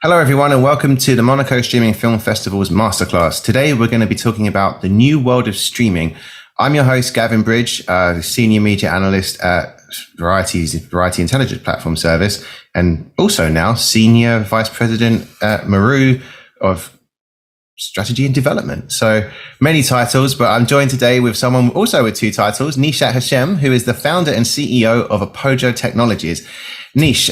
Hello, everyone, and welcome to the Monaco Streaming Film Festival's Masterclass. Today, we're going to be talking about the new world of streaming. I'm your host, Gavin Bridge, Senior Media Analyst at Variety Intelligence Platform Service, and also now Senior Vice President at Maru of Strategy and Development. So many titles, but I'm joined today with someone also with two titles, Nishat Hashem, who is the founder and CEO of Apojo Technologies. Nish,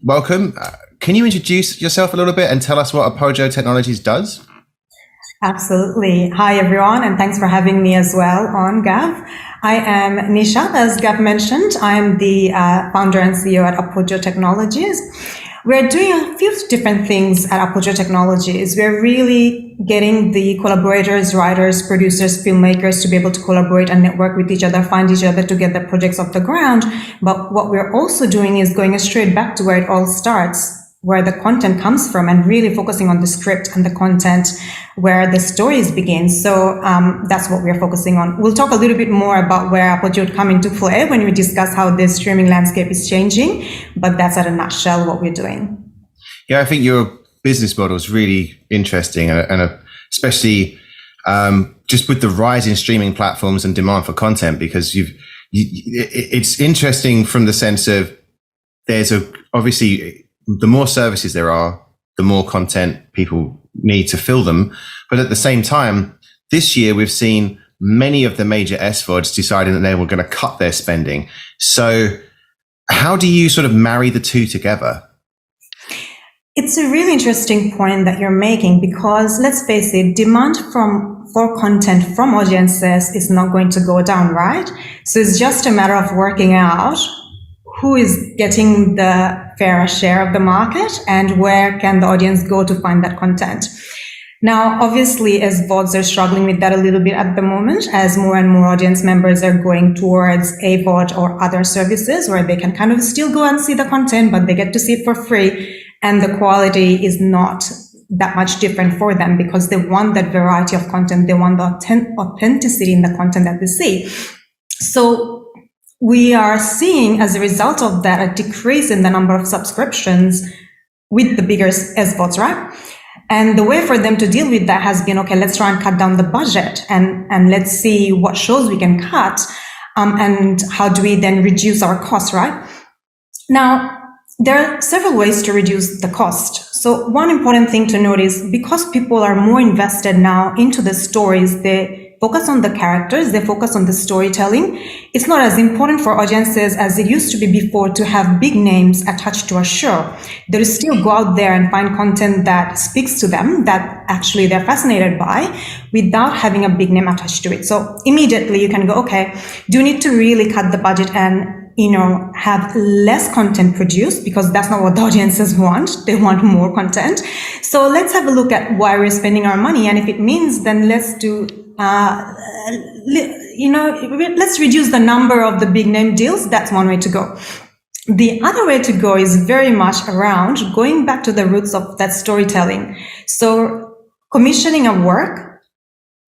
welcome. Can you introduce yourself a little bit and tell us what Apogeo Technologies does? Absolutely. Hi, everyone, and thanks for having me as well on Gav. I am Nishat, as Gav mentioned. I am the founder and CEO at Apojo Technologies. We're doing a few different things at Apogeo Technologies. We're really getting the collaborators, writers, producers, filmmakers to be able to collaborate and network with each other, find each other to get their projects off the ground. But what we're also doing is going straight back to where it all starts, where the content comes from, and really focusing on the script and the content where the stories begin. So that's what we're focusing on. We'll talk a little bit more about where Apogeo would come into play when we discuss how the streaming landscape is changing, but that's at a nutshell what we're doing. Yeah, I think your business model is really interesting, and especially just with the rise in streaming platforms and demand for content, because it's interesting from the sense of obviously the more services there are, the more content people need to fill them. But at the same time, this year we've seen many of the major SVODs deciding that they were going to cut their spending. So how do you sort of marry the two together? It's a really interesting point that you're making, because let's face it, demand for content from audiences is not going to go down, right? So it's just a matter of working out who is getting the fair share of the market and where can the audience go to find that content. Now, obviously, as VODs are struggling with that a little bit at the moment, as more and more audience members are going towards a VOD or other services where they can kind of still go and see the content, but they get to see it for free, and the quality is not that much different for them because they want that variety of content. They want the authenticity in the content that they see. So we are seeing, as a result of that, a decrease in the number of subscriptions with the bigger SVODs, right? And the way for them to deal with that has been, okay, let's try and cut down the budget and let's see what shows we can cut, and how do we then reduce our costs, right? Now, there are several ways to reduce the cost. So one important thing to note is, because people are more invested now into the stories, they focus on the characters, they focus on the storytelling. It's not as important for audiences as it used to be before to have big names attached to a show. They'll still go out there and find content that speaks to them, that actually they're fascinated by, without having a big name attached to it. So immediately you can go, okay, do you need to really cut the budget and have less content produced, because that's not what the audiences want. They want more content. So let's have a look at why we're spending our money. And if it means, then let's reduce the number of the big name deals. That's one way to go. The other way to go is very much around going back to the roots of that storytelling. So commissioning a work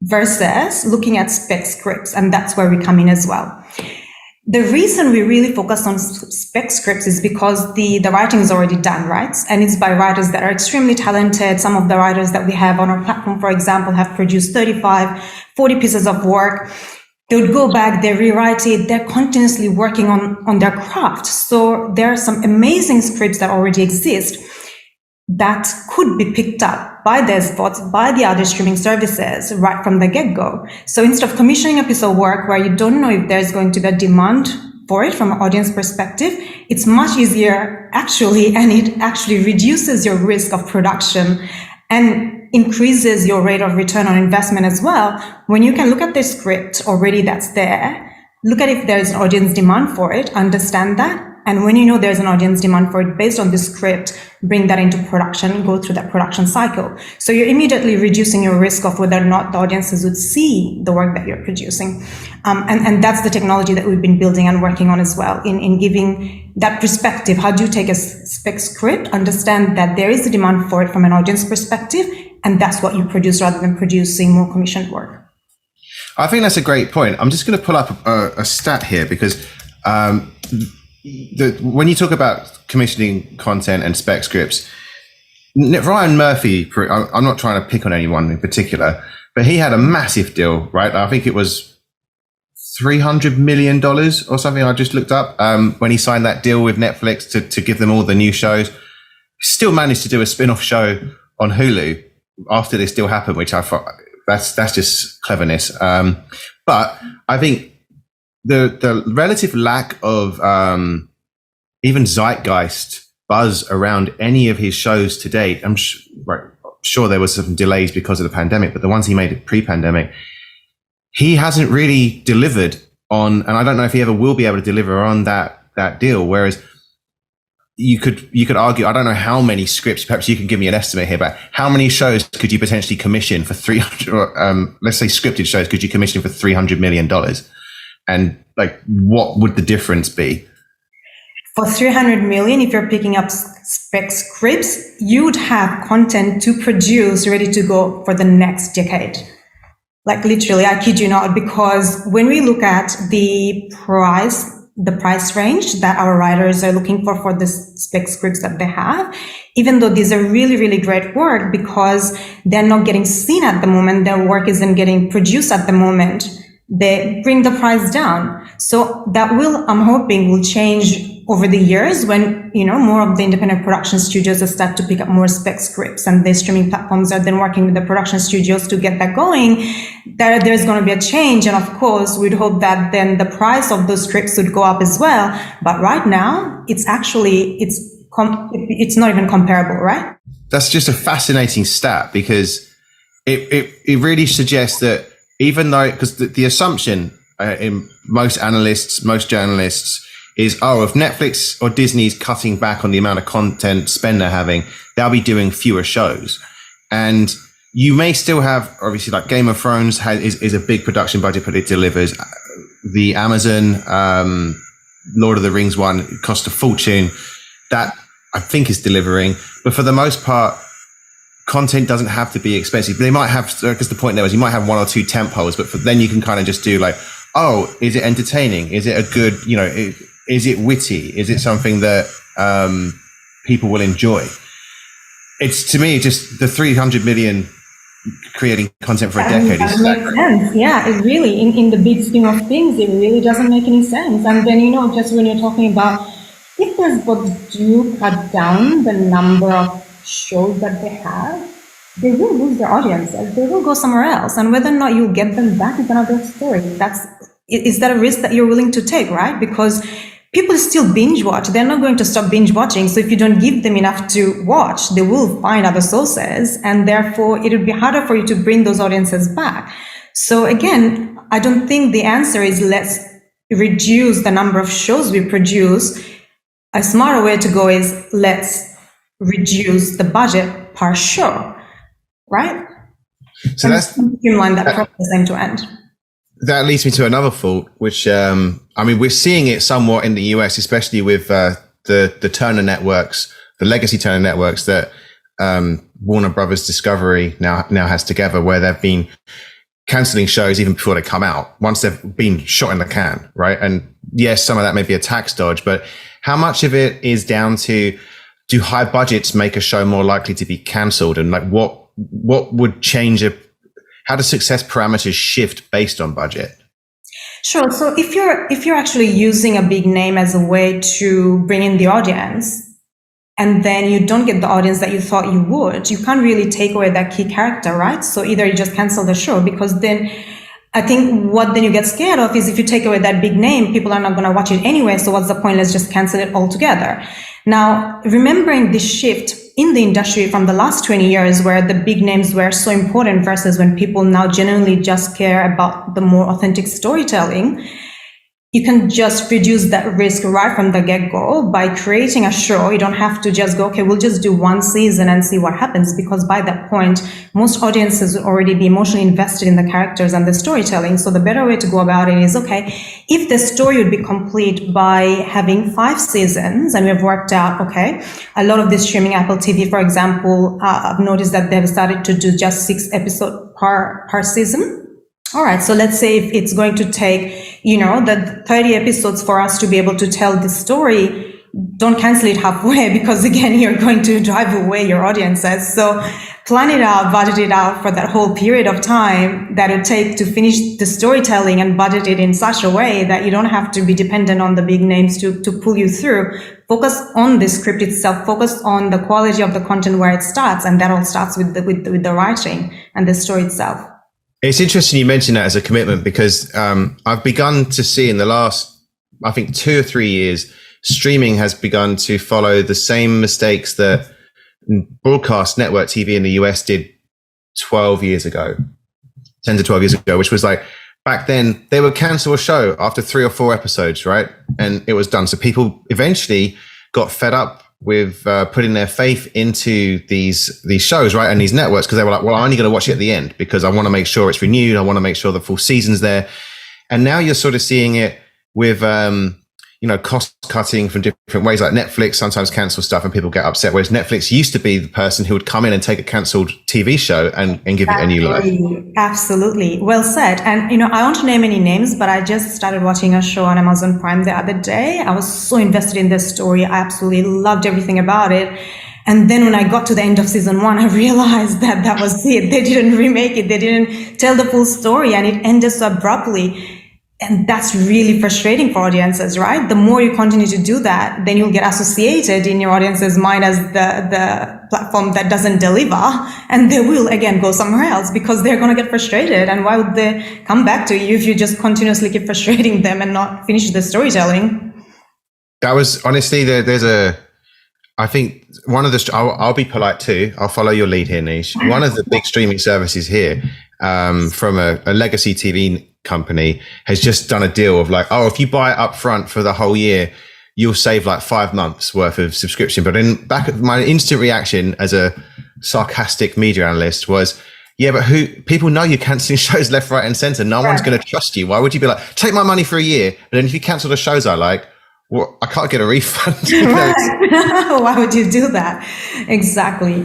versus looking at spec scripts. And that's where we come in as well. The reason we really focus on spec scripts is because the writing is already done, right? And it's by writers that are extremely talented. Some of the writers that we have on our platform, for example, have produced 35, 40 pieces of work. They would go back, they rewrite it, they're continuously working on their craft. So there are some amazing scripts that already exist that could be picked up by the SVODs, by the other streaming services right from the get-go. So instead of commissioning a piece of work where you don't know if there's going to be a demand for it from an audience perspective, it's much easier actually, and it actually reduces your risk of production and increases your rate of return on investment as well. When you can look at the script already that's there, look at if there's an audience demand for it, understand that, and when you know there's an audience demand for it based on the script, bring that into production, go through that production cycle. So you're immediately reducing your risk of whether or not the audiences would see the work that you're producing. And that's the technology that we've been building and working on as well, in giving that perspective. How do you take a spec script, understand that there is a demand for it from an audience perspective, and that's what you produce rather than producing more commissioned work. I think that's a great point. I'm just going to pull up a stat here, because when you talk about commissioning content and spec scripts, Ryan Murphy, I'm not trying to pick on anyone in particular, but he had a massive deal, right? I think it was $300 million or something. I just looked up when he signed that deal with Netflix to give them all the new shows. Still managed to do a spin-off show on Hulu after this deal happened, which I thought that's just cleverness. But I think the relative lack of even zeitgeist buzz around any of his shows to date, I'm sure there was some delays because of the pandemic, but the ones he made pre-pandemic, he hasn't really delivered on, and I don't know if he ever will be able to deliver on that deal. Whereas you could argue, I don't know how many scripts, perhaps you can give me an estimate here, but how many shows could you potentially commission for 300, let's say scripted shows, could you commission for $300 million? And like, what would the difference be? For 300 million, if you're picking up spec scripts, you'd have content to produce ready to go for the next decade. Like literally, I kid you not, because when we look at the price range that our writers are looking for the spec scripts that they have, even though these are really, really great work, because they're not getting seen at the moment, their work isn't getting produced at the moment, they bring the price down. So that I'm hoping will change over the years when, more of the independent production studios will start to pick up more spec scripts, and the streaming platforms are then working with the production studios to get that going. There's going to be a change. And of course, we'd hope that then the price of those scripts would go up as well. But right now, it's not even comparable, right? That's just a fascinating stat, because it really suggests that even though, because the assumption in most analysts, most journalists, is, if Netflix or Disney's cutting back on the amount of content spend they're having, they'll be doing fewer shows. And you may still have, obviously, like Game of Thrones is a big production budget, but it delivers. The Amazon Lord of the Rings one cost a fortune. That, I think, is delivering. But for the most part, content doesn't have to be expensive. They might have, because the point there was you might have one or two tentpoles, but then you can kind of just do like, is it entertaining? Is it a good, is it witty? Is it something that people will enjoy? It's, to me, just the 300 million creating content for a decade. That makes sense. Yeah, it really, in the big scheme of things, it really doesn't make any sense. And then, just when you're talking about, if those books do cut down the number of shows that they have, they will lose their audiences. They will go somewhere else. And whether or not you'll get them back is another story. Is that a risk that you're willing to take, right? Because people still binge watch. They're not going to stop binge watching. So if you don't give them enough to watch, they will find other sources. And therefore, it would be harder for you to bring those audiences back. So again, I don't think the answer is let's reduce the number of shows we produce. A smarter way to go is let's reduce the budget per show, right? So that's streamline that process end to end. That leads me to another thought, which, we're seeing it somewhat in the US, especially with the Turner networks, the legacy Turner networks that Warner Brothers Discovery now has together, where they've been canceling shows even before they come out, once they've been shot in the can, right? And yes, some of that may be a tax dodge, but how much of it is down to, do high budgets make a show more likely to be cancelled? And like, what would change how do success parameters shift based on budget? Sure. So if you're actually using a big name as a way to bring in the audience, and then you don't get the audience that you thought you would, you can't really take away that key character, right? So either you just cancel the show, because then I think what then you get scared of is if you take away that big name, people are not going to watch it anyway. So what's the point? Let's just cancel it altogether. Now, remembering this shift in the industry from the last 20 years, where the big names were so important versus when people now genuinely just care about the more authentic storytelling, you can just reduce that risk right from the get-go by creating a show. You don't have to just go, okay, we'll just do one season and see what happens, because by that point, most audiences will already be emotionally invested in the characters and the storytelling. So the better way to go about it is, okay, if the story would be complete by having 5 seasons, and we've worked out, okay, a lot of this streaming, Apple TV, for example, I've noticed that they've started to do just 6 episodes per season. All right, so let's say if it's going to take, the 30 episodes for us to be able to tell this story, don't cancel it halfway, because again, you're going to drive away your audiences. So plan it out, budget it out for that whole period of time that it take to finish the storytelling, and budget it in such a way that you don't have to be dependent on the big names to pull you through. Focus on the script itself, focus on the quality of the content where it starts. And that all starts with the writing and the story itself. It's interesting you mentioned that as a commitment, because I've begun to see in the last, I think 2 or 3 years, streaming has begun to follow the same mistakes that broadcast network TV in the US did 12 years ago, 10 to 12 years ago, which was like, back then they would cancel a show after 3 or 4 episodes, right? And it was done. So people eventually got fed up with putting their faith into these shows, right? And these networks, because they were like, well, I'm only going to watch it at the end because I want to make sure it's renewed. I want to make sure the full season's there. And now you're sort of seeing it with, cost cutting from different ways. Like Netflix sometimes cancel stuff and people get upset. Whereas Netflix used to be the person who would come in and take a cancelled TV show and give it a new life. Absolutely. Well said. And, I won't name any names, but I just started watching a show on Amazon Prime the other day. I was so invested in this story. I absolutely loved everything about it. And then when I got to the end of season 1, I realized that was it. They didn't remake it. They didn't tell the full story, and it ended so abruptly. And that's really frustrating for audiences, right? The more you continue to do that, then you'll get associated in your audience's mind as the platform that doesn't deliver. And they will again go somewhere else because they're going to get frustrated. And why would they come back to you if you just continuously keep frustrating them and not finish the storytelling? That was honestly, I think one of the, I'll be polite too. I'll follow your lead here, Nish. One of the big streaming services here, from a legacy TV company, has just done a deal of like, oh, if you buy it up front for the whole year, you'll save like 5 months worth of subscription. But my instant reaction as a sarcastic media analyst was, yeah, but people know you're canceling shows left, right, and center. No one's going to trust you. Why would you be like, take my money for a year, but then if you cancel the shows I like, well, I can't get a refund. Why would you do that? Exactly.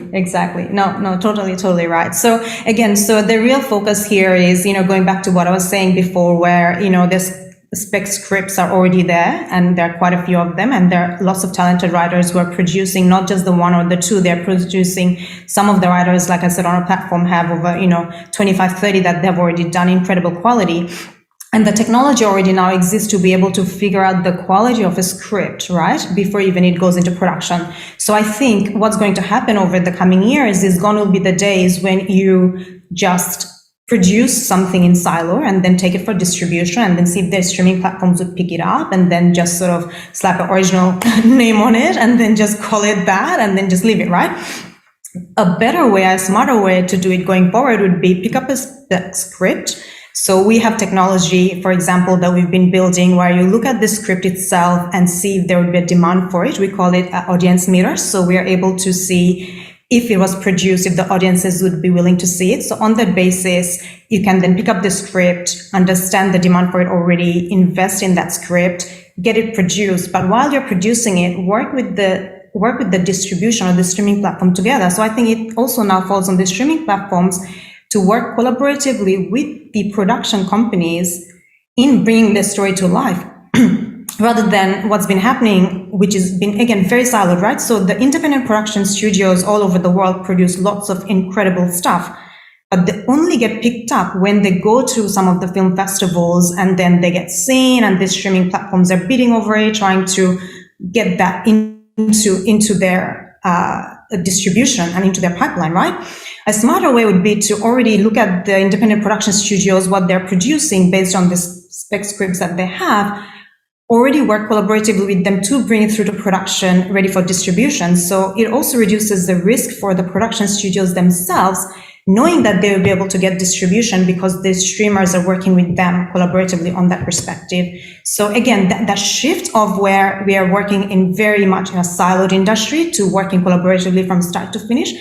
No, totally right. So again, the real focus here is, going back to what I was saying before, where, this spec scripts are already there, and there are quite a few of them, and there are lots of talented writers who are producing not just the 1 or the 2, they're producing. Some of the writers, like I said, on our platform have over, 25, 30 that they've already done incredible quality. And the technology already now exists to be able to figure out the quality of a script, right? Before even it goes into production. So I think what's going to happen over the coming years is going to be the days when you just produce something in silo and then take it for distribution and then see if their streaming platforms would pick it up and then just sort of slap an original name on it and then just call it that and then just leave it, right? A better way, a smarter way to do it going forward would be pick up a script. So we have technology, for example, that we've been building where you look at the script itself and see if there would be a demand for it. We call it audience meter. So we are able to see if it was produced, if the audiences would be willing to see it. So on that basis, you can then pick up the script, understand the demand for it already, invest in that script, get it produced. But while you're producing it, work with the distribution or the streaming platform together. So I think it also now falls on the streaming platforms to work collaboratively with the production companies in bringing the story to life, rather than what's been happening, which has been, again, very siloed, right? So the independent production studios all over the world produce lots of incredible stuff, but they only get picked up when they go to some of the film festivals and then they get seen and the streaming platforms are bidding over it, trying to get that into their distribution and into their pipeline, right? A smarter way would be to already look at the independent production studios, what they're producing based on the spec scripts that they have, already work collaboratively with them to bring it through to production, ready for distribution. So it also reduces the risk for the production studios themselves, knowing that they will be able to get distribution because the streamers are working with them collaboratively on that perspective. So again, that shift of where we are working in very much in a siloed industry to working collaboratively from start to finish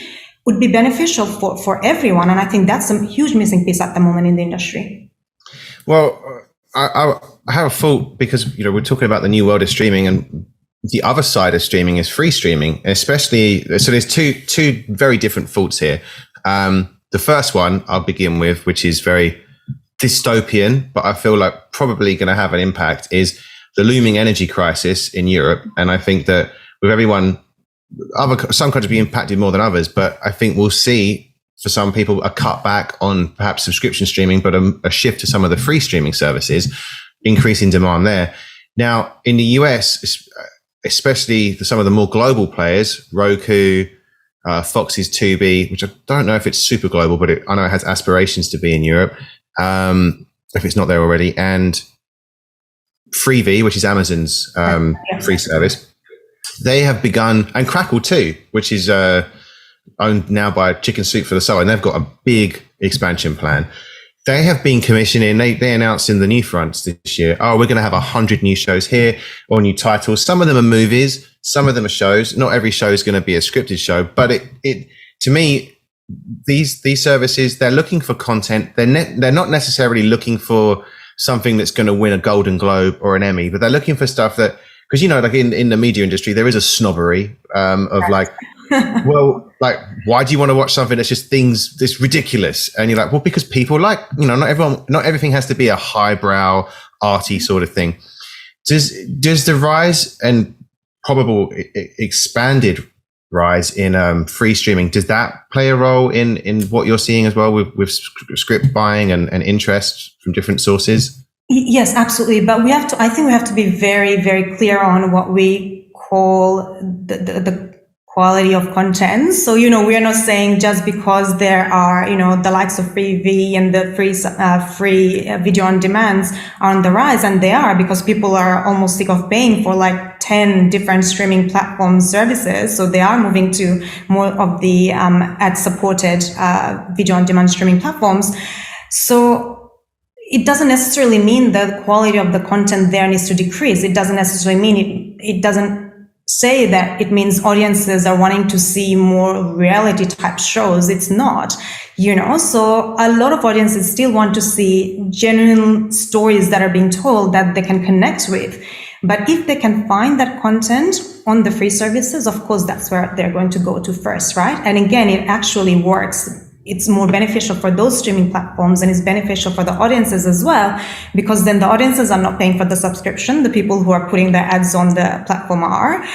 would be beneficial for everyone. And I think that's a huge missing piece at the moment in the industry. Well, I have a thought because, we're talking about the new world of streaming, and the other side of streaming is free streaming, especially. So there's two very different thoughts here. The first one I'll begin with, which is very dystopian, but I feel like probably going to have an impact, is the looming energy crisis in Europe. And I think that with some countries be impacted more than others, but I think we'll see for some people a cutback on perhaps subscription streaming, but a shift to some of the free streaming services, increasing demand there. Now, in the US, especially some of the more global players, Roku, Fox's Tubi, which I don't know if it's super global, but I know it has aspirations to be in Europe, if it's not there already, and Freevee, which is Amazon's free service. They have begun, and Crackle too, which is owned now by Chicken Soup for the Soul, and they've got a big expansion plan. They have been commissioning, they announced in the new fronts this year, we're going to have 100 new shows here, or new titles. Some of them are movies, some of them are shows. Not every show is going to be a scripted show, but it to me, these services, they're looking for content. They're not necessarily looking for something that's going to win a Golden Globe or an Emmy, but they're looking for stuff that, because, you know, like in the media industry, there is a snobbery of like, well, like, why do you want to watch something that's just things that's ridiculous? And you're like, well, because people like, you know, not everything has to be a highbrow, arty sort of thing. Does the rise and probable expanded rise in free streaming, does that play a role in what you're seeing as well with script buying and interest from different sources? Yes, absolutely. But I think we have to be very, very clear on what we call the quality of content. So, you know, we are not saying just because there are, you know, the likes of Freevee and the free video on demands are on the rise, and they are, because people are almost sick of paying for like 10 different streaming platform services. So they are moving to more of the ad supported video on demand streaming platforms. So it doesn't necessarily mean that the quality of the content there needs to decrease. It doesn't necessarily mean it doesn't say that it means audiences are wanting to see more reality type shows. It's not, you know, so a lot of audiences still want to see genuine stories that are being told that they can connect with. But if they can find that content on the free services, of course, that's where they're going to go to first, right? And again, it actually works. It's more beneficial for those streaming platforms, and it's beneficial for the audiences as well, because then the audiences are not paying for the subscription. The people who are putting their ads on the platform are.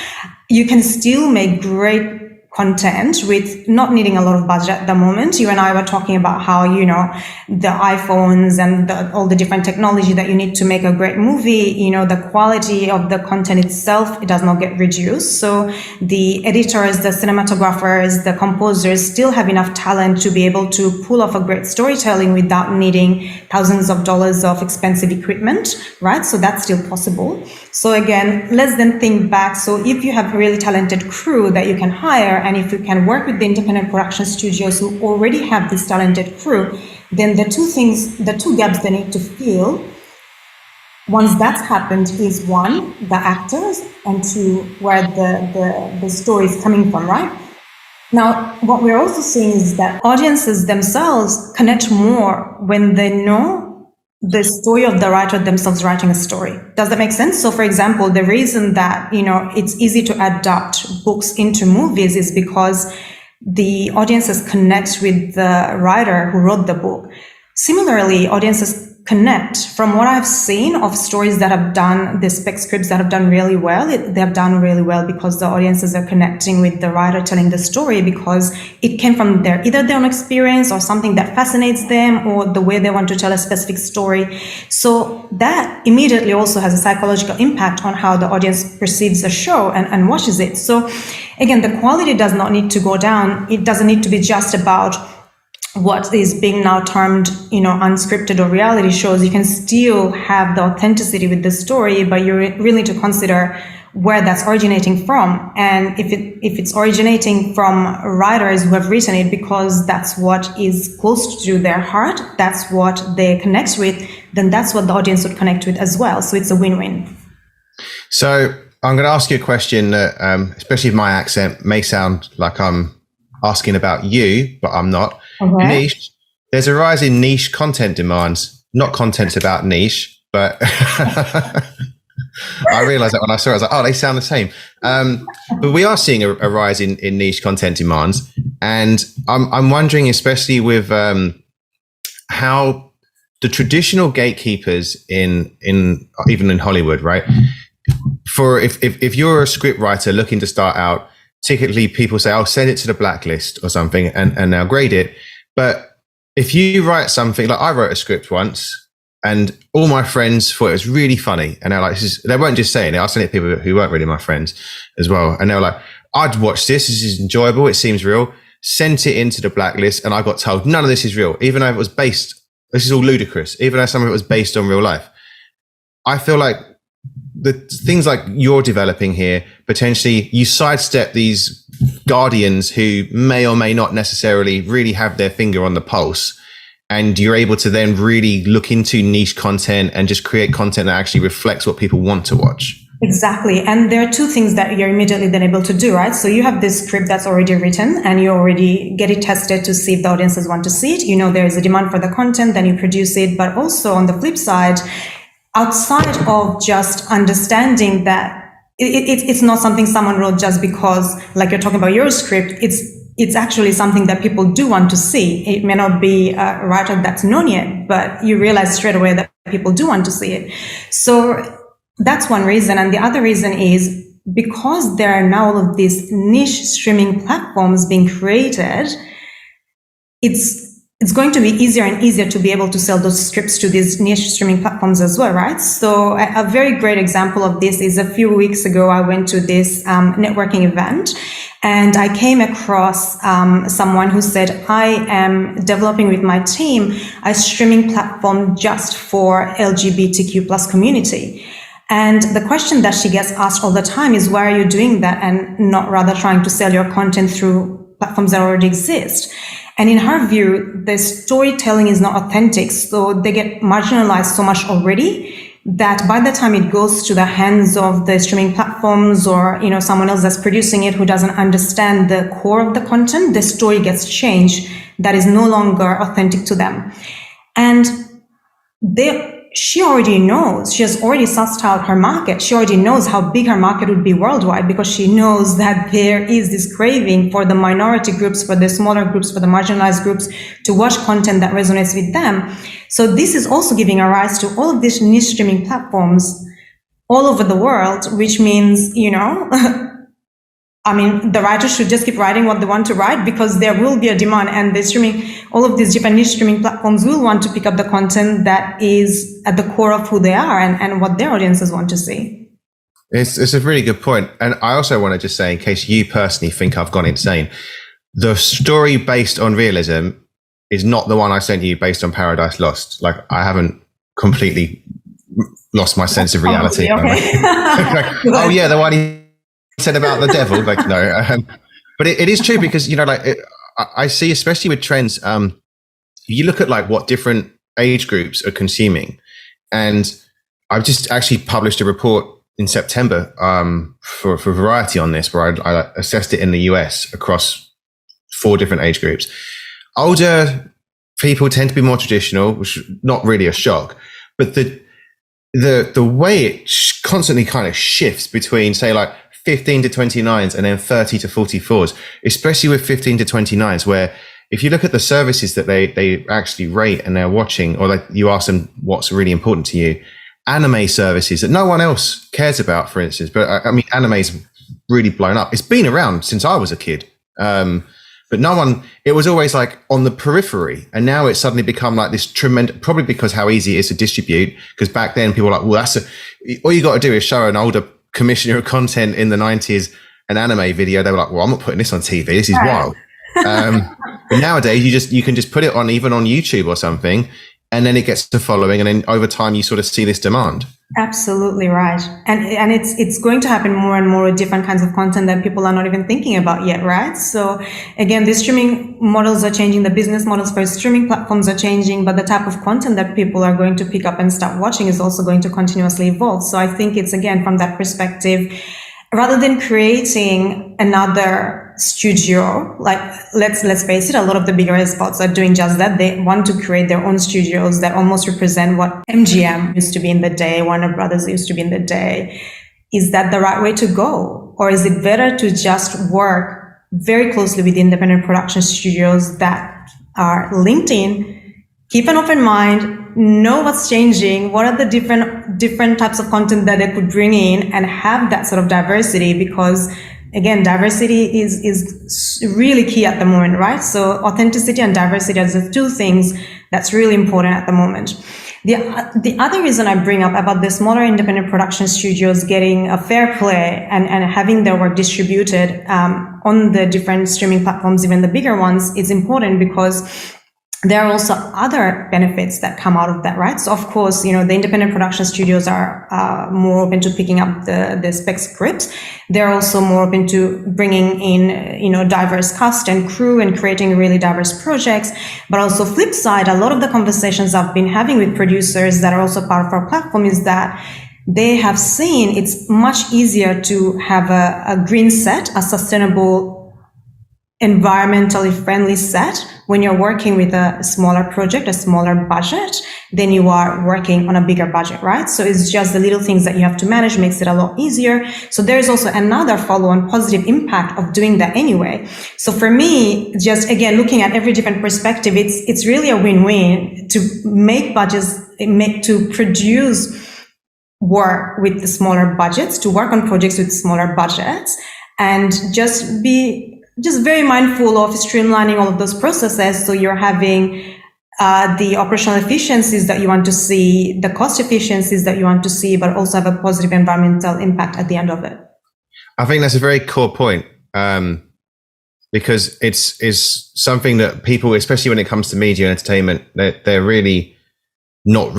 You can still make great content with not needing a lot of budget at the moment. You and I were talking about how, you know, the iPhones and all the different technology that you need to make a great movie, you know, the quality of the content itself, it does not get reduced. So the editors, the cinematographers, the composers still have enough talent to be able to pull off a great storytelling without needing thousands of dollars of expensive equipment, right? So that's still possible. So again, let's then think back. So if you have a really talented crew that you can hire, and if you can work with the independent production studios who already have this talented crew, then the two gaps they need to fill, once that's happened, is one, the actors, and two, where the story is coming from, right? Now, what we're also seeing is that audiences themselves connect more when they know the story of the writer themselves writing a story. Does that make sense? So for example, the reason that, you know, it's easy to adapt books into movies is because the audiences connect with the writer who wrote the book. Similarly, audiences connect. From what I've seen of stories that have done, the spec scripts that have done really well, they have done really well because the audiences are connecting with the writer telling the story, because it came from either their own experience or something that fascinates them, or the way they want to tell a specific story. So that immediately also has a psychological impact on how the audience perceives a show and watches it. So again, the quality does not need to go down. It doesn't need to be just about what is being now termed, you know, unscripted or reality shows. You can still have the authenticity with the story, but you really need to consider where that's originating from. And if it's originating from writers who have written it because that's what is close to their heart, that's what they connect with, then that's what the audience would connect with as well. So it's a win-win. So I'm going to ask you a question that, especially if my accent may sound like I'm asking about you, but I'm not. Okay. Niche. There's a rise in niche content demands. Not content about niche, but I realized that when I saw it, I was like, oh, they sound the same. But we are seeing a rise in niche content demands. And I'm wondering, especially with how the traditional gatekeepers in even in Hollywood, right? For if you're a script writer looking to start out, typically people say, "I'll send it to the blacklist or something, and they'll grade it." But if you write something, like I wrote a script once, and all my friends thought it was really funny, and they're like, they weren't just saying it. I sent it to people who weren't really my friends as well, and they were like, "I'd watch this. This is enjoyable. It seems real." Sent it into the blacklist, and I got told none of this is real, even though it was based. This is all ludicrous, even though some of it was based on real life. I feel like the things like you're developing here, potentially you sidestep these guardians who may or may not necessarily really have their finger on the pulse, and you're able to then really look into niche content and just create content that actually reflects what people want to watch. Exactly. And there are two things that you're immediately then able to do, right? So you have this script that's already written and you already get it tested to see if the audiences want to see it. You know, there is a demand for the content, then you produce it. But also on the flip side, outside of just understanding that it's not something someone wrote just because, like you're talking about your script, it's actually something that people do want to see. It may not be a writer that's known yet, but you realize straight away that people do want to see it. So that's one reason. And the other reason is because there are now all of these niche streaming platforms being created, it's going to be easier and easier to be able to sell those scripts to these niche streaming platforms as well, right? So a very great example of this is a few weeks ago, I went to this networking event and I came across someone who said, "I am developing with my team a streaming platform just for LGBTQ plus community." And the question that she gets asked all the time is, why are you doing that and not rather trying to sell your content through platforms that already exist? And in her view, the storytelling is not authentic. So they get marginalized so much already that by the time it goes to the hands of the streaming platforms or, you know, someone else that's producing it who doesn't understand the core of the content, the story gets changed that is no longer authentic to them. And she already knows, she has already sussed out her market. She already knows how big her market would be worldwide because she knows that there is this craving for the minority groups, for the smaller groups, for the marginalized groups to watch content that resonates with them. So this is also giving a rise to all of these niche streaming platforms all over the world, which means, you know, I mean, the writers should just keep writing what they want to write because there will be a demand, and the streaming, all of these Japanese streaming platforms will want to pick up the content that is at the core of who they are and what their audiences want to see. It's a really good point. And I also want to just say, in case you personally think I've gone insane, the story based on realism is not the one I sent you based on Paradise Lost. Like, I haven't completely lost my sense of reality. Okay. Oh yeah, the one he said about the devil. Like, no, but it is true because, you know, like I see, especially with trends, you look at like what different age groups are consuming, and I've just actually published a report in September for Variety on this, where I assessed it in the US across 4 different age groups. Older people tend to be more traditional, which is not really a shock, but the way it constantly kind of shifts between, say, like 15 to 29s and then 30 to 44s, especially with 15 to 29s, where if you look at the services that they actually rate and they're watching, or like you ask them what's really important to you, anime services that no one else cares about, for instance. But I mean, anime's really blown up. It's been around since I was a kid. But no one, it was always like on the periphery. And now it's suddenly become like this tremendous, probably because how easy it is to distribute. Because back then people were like, well, all you got to do is show an older commissioner of content in the 90s an anime video. They were like, well, I'm not putting this on TV. This is wild. But nowadays you can just put it on, even on YouTube or something, and then it gets to following, and then over time you sort of see this demand. Absolutely right. And it's going to happen more and more with different kinds of content that people are not even thinking about yet, right? So again, the streaming models are changing, the business models for streaming platforms are changing, but the type of content that people are going to pick up and start watching is also going to continuously evolve. So I think it's, again, from that perspective, rather than creating another studio, like let's face it, a lot of the bigger spots are doing just that. They want to create their own studios that almost represent what MGM used to be in the day, Warner Brothers used to be in the day. Is that the right way to go? Or is it better to just work very closely with independent production studios that are linked in, keep an open mind, know what's changing, what are the different types of content that they could bring in, and have that sort of diversity, because again, diversity is really key at the moment, right? So authenticity and diversity are the two things that's really important at the moment. The other reason I bring up about the smaller independent production studios getting a fair play and having their work distributed on the different streaming platforms, even the bigger ones, is important because there are also other benefits that come out of that, right? So of course, the independent production studios are more open to picking up the spec scripts. They're also more open to bringing in, diverse cast and crew and creating really diverse projects. But also flip side, a lot of the conversations I've been having with producers that are also part of our platform is that they have seen it's much easier to have a green set, a sustainable, environmentally friendly set when you're working with a smaller project, a smaller budget, than you are working on a bigger budget, right? So it's just the little things that you have to manage makes it a lot easier. So there's also another follow-on positive impact of doing that anyway. So for me, just again, looking at every different perspective, it's really a win-win to make budgets, to produce work with the smaller budgets, to work on projects with smaller budgets, and just be very mindful of streamlining all of those processes, so you're having the operational efficiencies that you want to see, the cost efficiencies that you want to see, but also have a positive environmental impact at the end of it. I think that's a very core point, because it's something that people, especially when it comes to media and entertainment, they're really not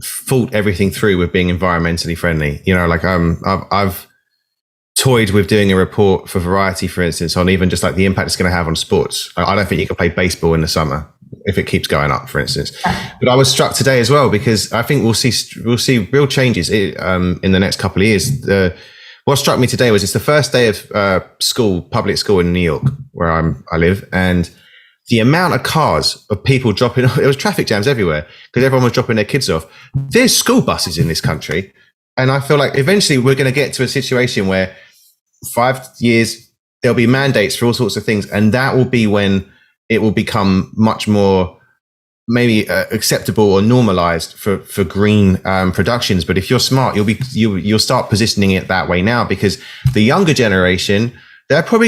thought everything through with being environmentally friendly. I've toyed with doing a report for Variety, for instance, on even just like the impact it's going to have on sports. I don't think you can play baseball in the summer if it keeps going up, for instance. But I was struck today as well, because I think we'll see real changes in the next couple of years. What struck me today was it's the first day of public school in New York, where I live, and the amount of cars of people dropping off, it was traffic jams everywhere because everyone was dropping their kids off. There's school buses in this country. And I feel like eventually we're going to get to a situation where 5 years, there'll be mandates for all sorts of things. And that will be when it will become much more maybe acceptable or normalized for green productions. But if you're smart, you'll start positioning it that way now, because the younger generation, they're probably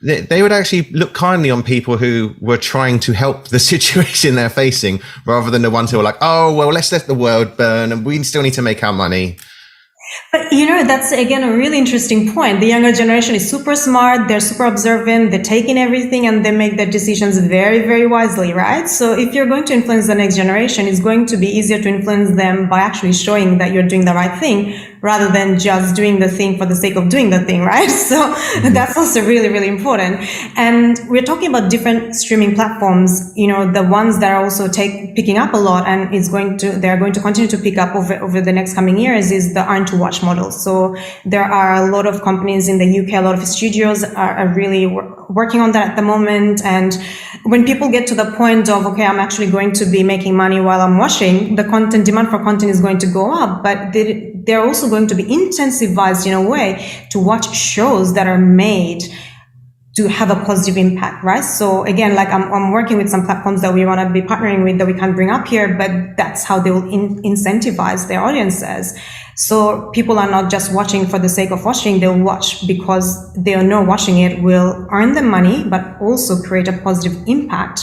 they would actually look kindly on people who were trying to help the situation they're facing, rather than the ones who are like, oh, well, let's let the world burn and we still need to make our money. But that's again a really interesting point. The younger generation is super smart, they're super observant, they take in everything and they make their decisions very, very wisely, right? So if you're going to influence the next generation, it's going to be easier to influence them by actually showing that you're doing the right thing, rather than just doing the thing for the sake of doing the thing, right? So that's also really, really important. And we're talking about different streaming platforms, the ones that are also picking up a lot and they're going to continue to pick up over the next coming years is the earn to watch model. So there are a lot of companies in the UK, a lot of studios are really working on that at the moment. And when people get to the point of, okay, I'm actually going to be making money while I'm watching, the demand for content is going to go up, but they're also going to be incentivized in a way to watch shows that are made to have a positive impact, right? So again, like I'm working with some platforms that we want to be partnering with that we can't bring up here, but that's how they will incentivize their audiences. So people are not just watching for the sake of watching, they'll watch because they know watching it will earn them money, but also create a positive impact,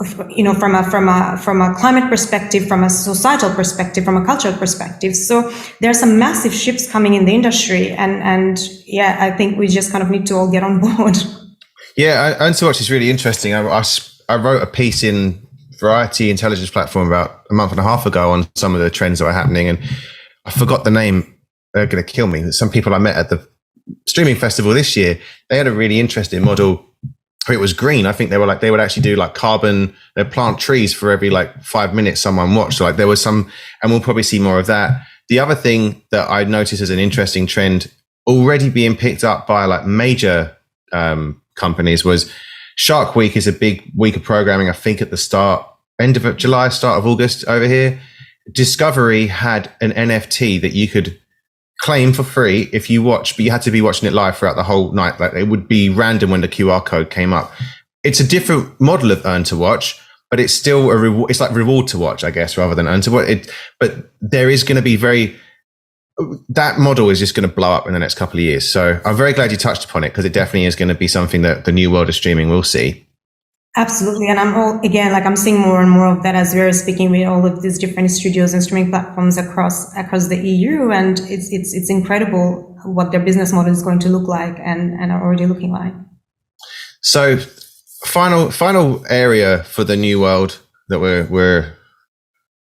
from a climate perspective, from a societal perspective, from a cultural perspective. So there are some massive shifts coming in the industry, and I think we just kind of need to all get on board. Yeah, Earn to Watch is really interesting. I wrote a piece in Variety Intelligence Platform about a month and a half ago on some of the trends that were happening, and I forgot the name. They're going to kill me. Some people I met at the streaming festival this year, they had a really interesting model. It was green. I think they would actually do like carbon, they'd plant trees for every 5 minutes someone watched. So there was some, and we'll probably see more of that. The other thing that I noticed as an interesting trend already being picked up by major companies was Shark Week is a big week of programming. I think at the end of July, start of August over here. Discovery had an NFT that you could claim for free if you watch, but you had to be watching it live throughout the whole night. It would be random when the QR code came up. It's a different model of Earn to Watch, but it's still a reward. It's like reward to watch, I guess, rather than earn to watch it. But there is going to be that model is just going to blow up in the next couple of years. So I'm very glad you touched upon it, because it definitely is going to be something that the new world of streaming will see. Absolutely. And I'm seeing more and more of that as we're speaking with all of these different studios and streaming platforms across the EU. And it's incredible what their business model is going to look like and are already looking like. So final area for the new world that we're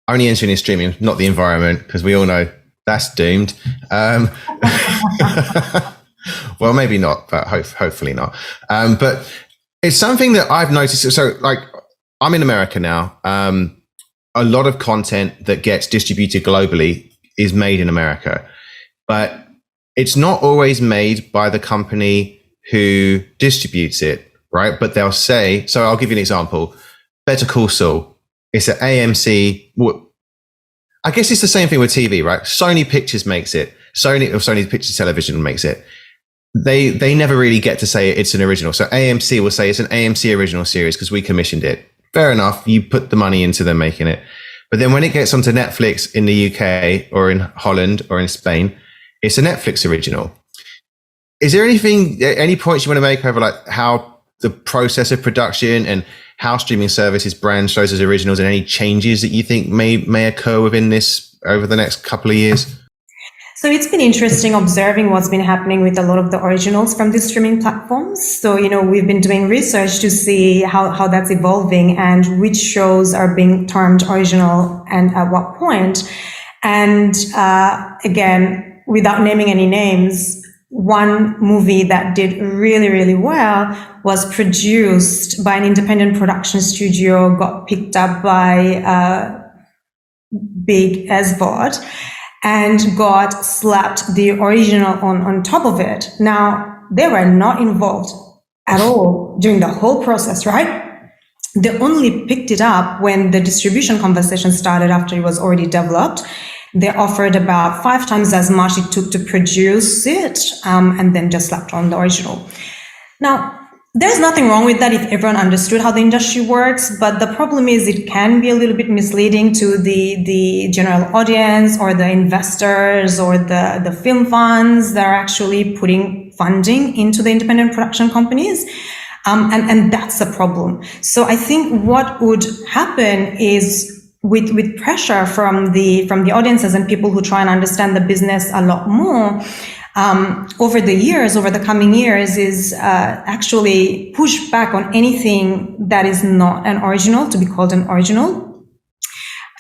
only entering in streaming, not the environment, because we all know that's doomed. Well, maybe not, but hopefully not. But it's something that I've noticed. So, like, I'm in America now. A lot of content that gets distributed globally is made in America, but it's not always made by the company who distributes it, right? But they'll say, so I'll give you an example. Better Call Saul. It's an AMC. I guess it's the same thing with TV, right? Sony Pictures makes it. Sony Pictures Television makes it. They never really get to say it's an original. So AMC will say it's an AMC original series because we commissioned it. Fair enough. You put the money into them making it. But then when it gets onto Netflix in the UK or in Holland or in Spain, it's a Netflix original. Is there any points you want to make over like how the process of production and how streaming services brand shows as originals, and any changes that you think may occur within this over the next couple of years? So it's been interesting observing what's been happening with a lot of the originals from these streaming platforms. So, we've been doing research to see how that's evolving and which shows are being termed original and at what point. And again, without naming any names, one movie that did really, really well was produced by an independent production studio, got picked up by big SVOD, and got slapped the original on top of it. Now, they were not involved at all during the whole process, right? They only picked it up when the distribution conversation started after it was already developed. They offered about 5 times as much it took to produce it, and then just slapped on the original. Now, there's nothing wrong with that if everyone understood how the industry works, but the problem is it can be a little bit misleading to the general audience or the investors or the film funds that are actually putting funding into the independent production companies. And that's a problem. So I think what would happen is with pressure from the audiences and people who try and understand the business a lot more, over the coming years, is actually push back on anything that is not an original to be called an original,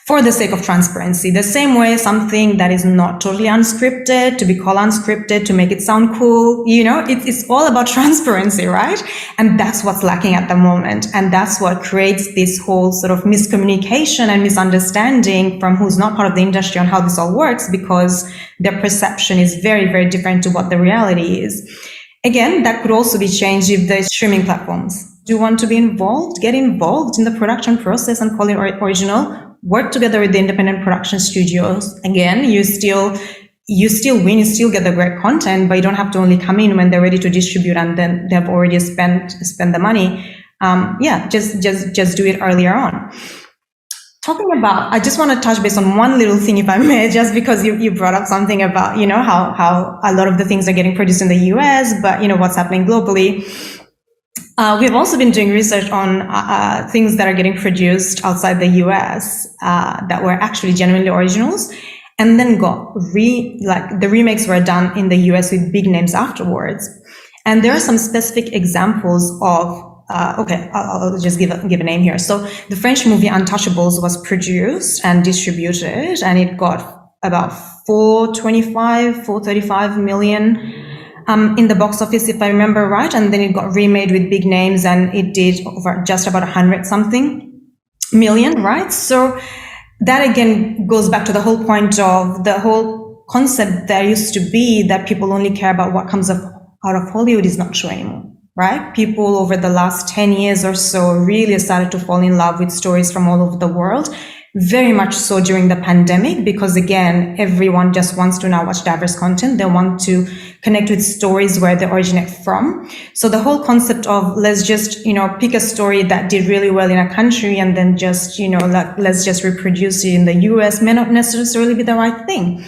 for the sake of transparency. The same way something that is not totally unscripted to be called unscripted to make it sound cool, it's all about transparency, right? And that's what's lacking at the moment. And that's what creates this whole sort of miscommunication and misunderstanding from who's not part of the industry on how this all works, because their perception is very, very different to what the reality is. Again, that could also be changed if the streaming platforms do want to be involved, get involved in the production process and call it original. Work together with the independent production studios. Again, you still win, you still get the great content, but you don't have to only come in when they're ready to distribute and then they've already spent the money. Just do it earlier on. Talking about, I just want to touch base on one little thing, if I may, just because you brought up something about, how a lot of the things are getting produced in the US, but what's happening globally. We've also been doing research on things that are getting produced outside the US that were actually genuinely originals, and then the remakes were done in the US with big names afterwards. And there are some specific examples of, I'll just give a name here. So the French movie Untouchables was produced and distributed, and it got about 435 million in the box office, if I remember right, and then it got remade with big names, and it did over just about 100-something million, right? So that again goes back to the whole point of the whole concept that used to be that people only care about what comes out of Hollywood is not true anymore, right? People over the last 10 years or so really started to fall in love with stories from all over the world. very much so during the pandemic, because again, everyone just wants to now watch diverse content. They want to connect with stories where they originate from. So the whole concept of let's just, pick a story that did really well in a country and then just, let's just reproduce it in the US may not necessarily be the right thing.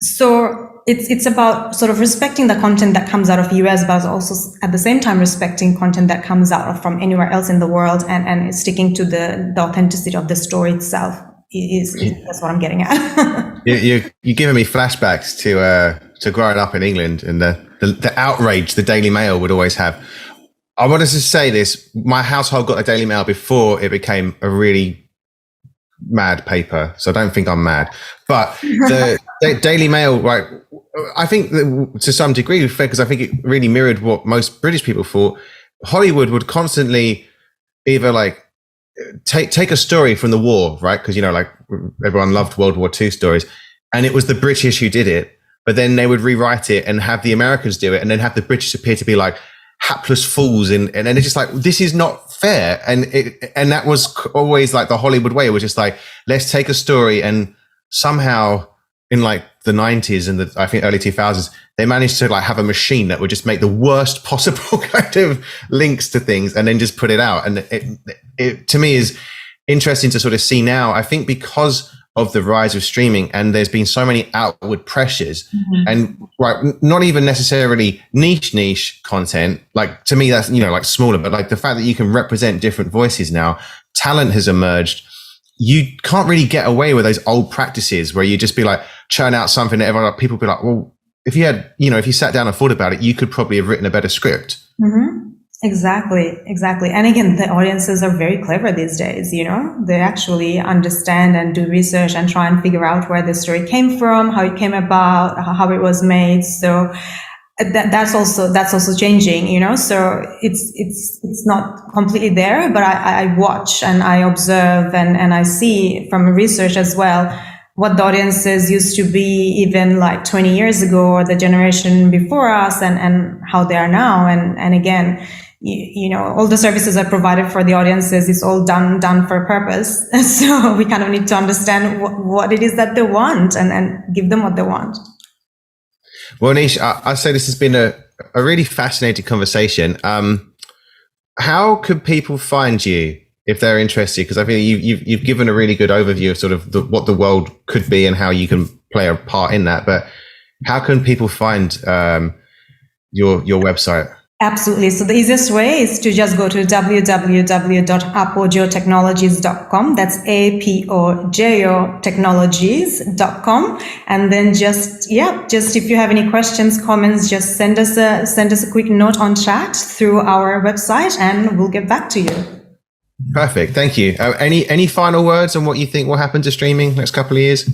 So it's about sort of respecting the content that comes out of US, but also at the same time respecting content that comes out of from anywhere else in the world, and sticking to the authenticity of the story itself. That's what I'm getting at. You're giving me flashbacks to growing up in England and the outrage the Daily Mail would always have. I wanted to say this: my household got a Daily Mail before it became a really mad paper, so I don't think I'm mad. But the Daily Mail, right? I think that to some degree, because I think it really mirrored what most British people thought. Hollywood would constantly either like take a story from the war, right? Because everyone loved World War II stories, and it was the British who did it. But then they would rewrite it and have the Americans do it, and then have the British appear to be like hapless fools, and then it's just like, this is not fair. And that was always like the Hollywood way. It was just like, let's take a story, and somehow in like the 90s and I think early 2000s, they managed to like have a machine that would just make the worst possible kind of links to things and then just put it out. And it to me is interesting to sort of see now. I think because of the rise of streaming, and there's been so many outward pressures, and not even necessarily niche content. Like to me, that's, like smaller, but like the fact that you can represent different voices now, talent has emerged. You can't really get away with those old practices where you just be like, churn out something that people be like, well, if you had, if you sat down and thought about it, you could probably have written a better script. Mm-hmm. Exactly. And again, the audiences are very clever these days, they actually understand and do research and try and figure out where the story came from, how it came about, how it was made. So that's also changing, so it's not completely there, but I watch and I observe and I see from research as well what the audiences used to be even like 20 years ago, or the generation before us, and how they are now. And again, all the services are provided for the audiences. It's all done for a purpose. So we kind of need to understand what it is that they want and give them what they want. Well, Nish, I say this has been a really fascinating conversation. How could people find you if they're interested? Because I think you've given a really good overview of sort of what the world could be and how you can play a part in that. But how can people find your website? Absolutely. So the easiest way is to just go to www.apogeotechnologies.com. That's Apojo technologies.com. And then just if you have any questions, comments, just send us a quick note on chat through our website, and we'll get back to you. Perfect. Thank you. Any final words on what you think will happen to streaming next couple of years?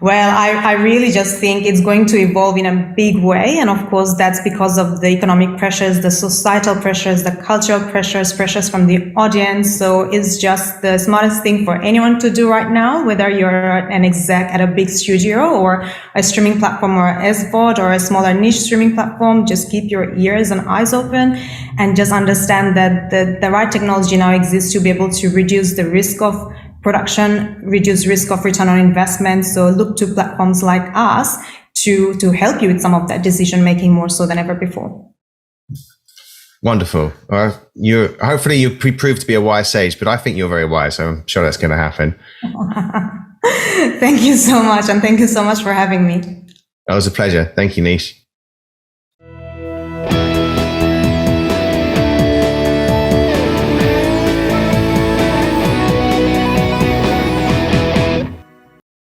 Well, I really just think it's going to evolve in a big way. And of course, that's because of the economic pressures, the societal pressures, the cultural pressures from the audience. So it's just the smartest thing for anyone to do right now, whether you're an exec at a big studio or a streaming platform or SVOD or a smaller niche streaming platform. Just keep your ears and eyes open and just understand that the right technology now exists to be able to reduce the risk of production, reduce risk of return on investment. So look to platforms like us to help you with some of that decision making more so than ever before. Wonderful. Hopefully you prove to be a wise sage, but I think you're very wise, so I'm sure that's going to happen. Thank you so much, and thank you so much for having me. That was a pleasure. Thank you, Nish.